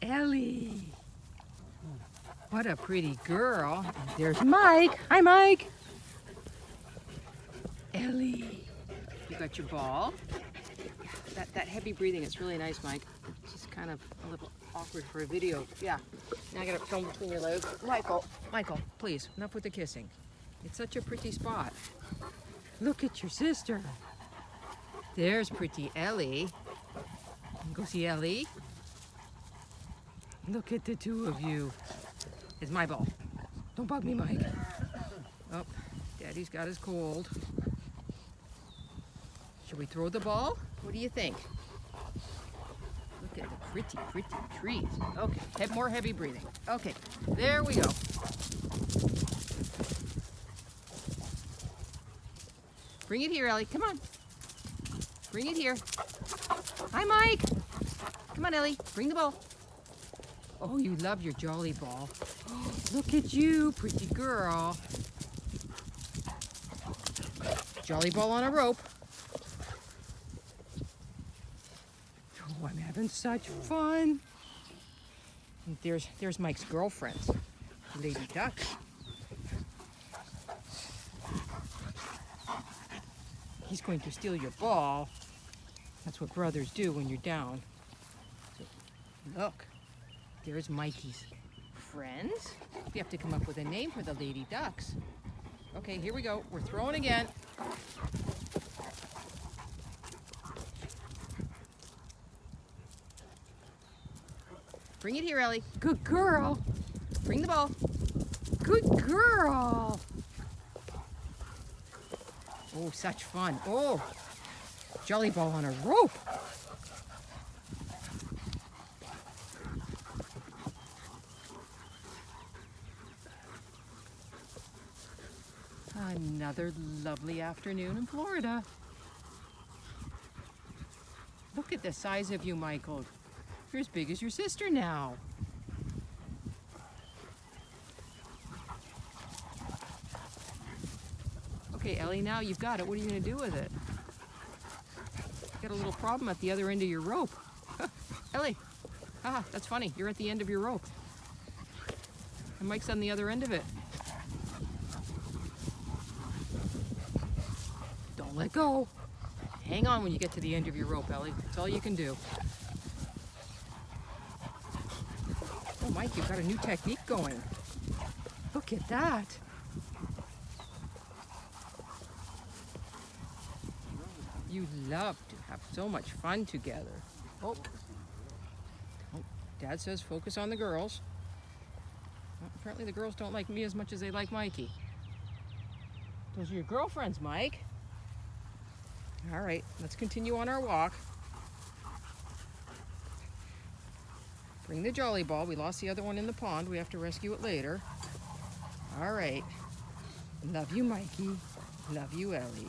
Ellie. What a pretty girl. And there's Mike. Hi, Mike. Ellie. You got your ball. That heavy breathing is really nice, Mike. It's just kind of a little awkward for a video. Yeah. Now I gotta film between your legs. Michael, please, enough with the kissing. It's such a pretty spot. Look at your sister. There's pretty Ellie. Go see Ellie. Look at the two of you. It's my ball. Don't bug me, Mike. Oh, Daddy's got his cold. Should we throw the ball? What do you think? Look at the pretty trees. Okay, more heavy breathing. Okay, there we go. Bring it here, Ellie. Come on. Bring it here. Hi, Mike. Come on, Ellie. Bring the ball. Oh, you love your Jollyball. Oh, look at you, pretty girl. Jollyball on a rope. Oh, I'm having such fun. And there's Mike's girlfriends, Lady Ducks. He's going to steal your ball. That's what brothers do when you're down. So, look, there's Mikey's friends. We have to come up with a name for the Lady Ducks. Okay, here we go. We're throwing again. Bring it here, Ellie. Good girl. Bring the ball. Good girl. Oh, such fun. Oh, Jollyball on a rope. Another lovely afternoon in Florida. Look at the size of you, Michael. You're as big as your sister now. Okay, Ellie, now you've got it. What are you going to do with it? Got a little problem at the other end of your rope. Ellie, that's funny. You're at the end of your rope. And Mike's on the other end of it. Don't let go. Hang on when you get to the end of your rope, Ellie. That's all you can do. Oh, Mike, you've got a new technique going. Look at that. You love to have so much fun together. Oh, Dad says focus on the girls. Well, apparently the girls don't like me as much as they like Mikey. Those are your girlfriends, Mike. All right, let's continue on our walk. Bring the Jollyball. We lost the other one in the pond. We have to rescue it later. All right. Love you, Mikey. Love you, Ellie.